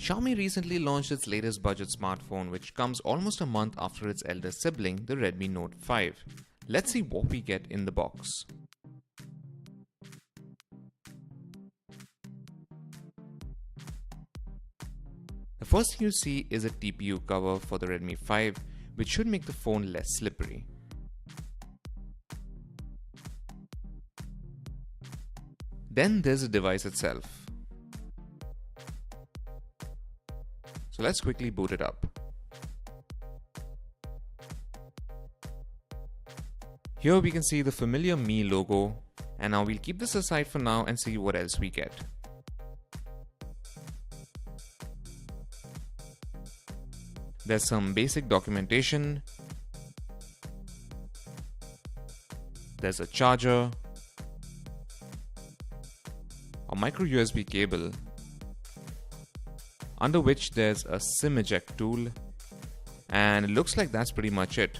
Xiaomi recently launched its latest budget smartphone, which comes almost a month after its elder sibling, the Redmi Note 5. Let's see what we get in the box. The first thing you see is a TPU cover for the Redmi 5, which should make the phone less slippery. Then there's the device itself. So let's quickly boot it up. Here we can see the familiar Mi logo, and now we'll keep this aside for now and see what else we get. There's some basic documentation. There's a charger, a micro USB cable, under which there's a SIM eject tool, and it looks like that's pretty much it.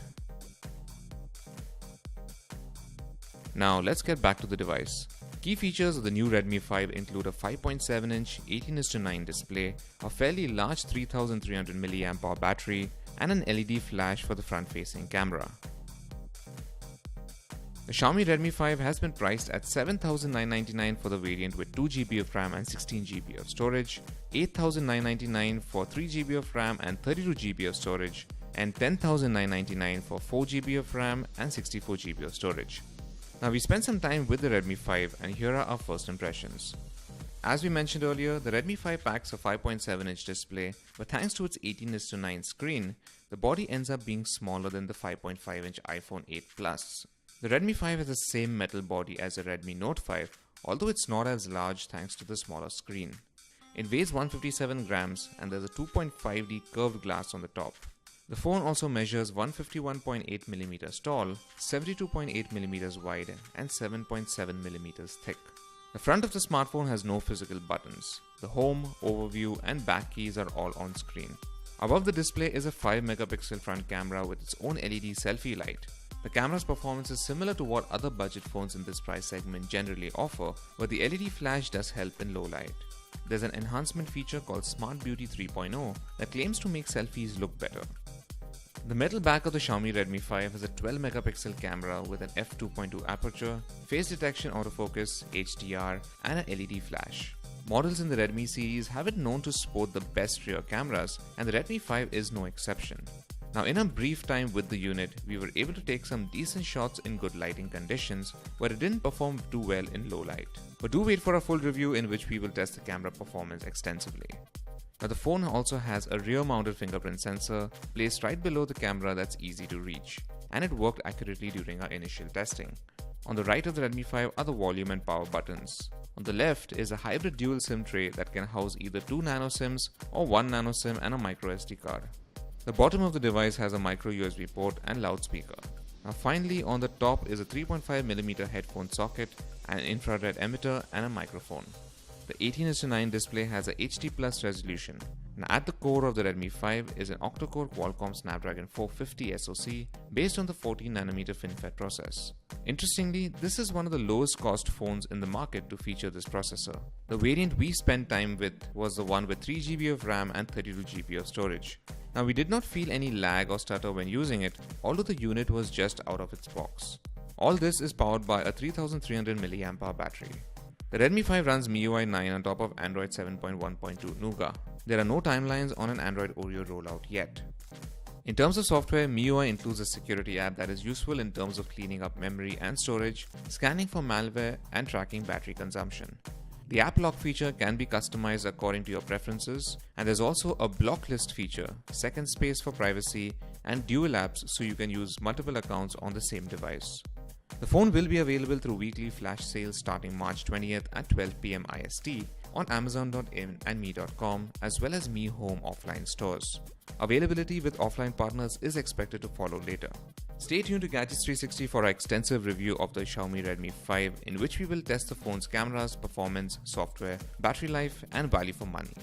Now let's get back to the device. Key features of the new Redmi 5 include a 5.7-inch 18:9 display, a fairly large 3300 mAh battery, and an LED flash for the front-facing camera. The Xiaomi Redmi 5 has been priced at 7,999 for the variant with 2GB of RAM and 16GB of storage, 8,999 for 3GB of RAM and 32GB of storage, and 10,999 for 4GB of RAM and 64GB of storage. Now we spent some time with the Redmi 5 and here are our first impressions. As we mentioned earlier, the Redmi 5 packs a 5.7-inch display, but thanks to its 18:9 screen, the body ends up being smaller than the 5.5-inch iPhone 8 Plus. The Redmi 5 has the same metal body as the Redmi Note 5, although it's not as large thanks to the smaller screen. It weighs 157 grams and there's a 2.5D curved glass on the top. The phone also measures 151.8mm tall, 72.8mm wide and 7.7mm thick. The front of the smartphone has no physical buttons. The home, overview and back keys are all on screen. Above the display is a 5-megapixel front camera with its own LED selfie light. The camera's performance is similar to what other budget phones in this price segment generally offer, but the LED flash does help in low light. There's an enhancement feature called Smart Beauty 3.0 that claims to make selfies look better. The metal back of the Xiaomi Redmi 5 has a 12-megapixel camera with an f2.2 aperture, face detection autofocus, HDR, and an LED flash. Models in the Redmi series have it known to sport the best rear cameras, and the Redmi 5 is no exception. Now, in a brief time with the unit, we were able to take some decent shots in good lighting conditions, but it didn't perform too well in low light. But do wait for a full review in which we will test the camera performance extensively. Now, the phone also has a rear-mounted fingerprint sensor placed right below the camera that's easy to reach, and it worked accurately during our initial testing. On the right of the Redmi 5 are the volume and power buttons. On the left is a hybrid dual SIM tray that can house either 2 nano SIMs or 1 nano SIM and a micro SD card. The bottom of the device has a micro USB port and loudspeaker. Now finally, on the top is a 3.5mm headphone socket, an infrared emitter and a microphone. The 18:9 display has a HD Plus resolution. Now at the core of the Redmi 5 is an octa-core Qualcomm Snapdragon 450 SoC based on the 14nm FinFET process. Interestingly, this is one of the lowest cost phones in the market to feature this processor. The variant we spent time with was the one with 3GB of RAM and 32GB of storage. Now we did not feel any lag or stutter when using it, although the unit was just out of its box. All this is powered by a 3300 mAh battery. The Redmi 5 runs MIUI 9 on top of Android 7.1.2 Nougat. There are no timelines on an Android Oreo rollout yet. In terms of software, MIUI includes a security app that is useful in terms of cleaning up memory and storage, scanning for malware, and tracking battery consumption. The app lock feature can be customized according to your preferences, and there's also a block list feature, second space for privacy, and dual apps so you can use multiple accounts on the same device. The phone will be available through weekly flash sales starting March 20th at 12 PM IST on Amazon.in and Mi.com, as well as Mi Home offline stores. Availability with offline partners is expected to follow later. Stay tuned to Gadgets 360 for our extensive review of the Xiaomi Redmi 5, in which we will test the phone's cameras, performance, software, battery life, and value for money.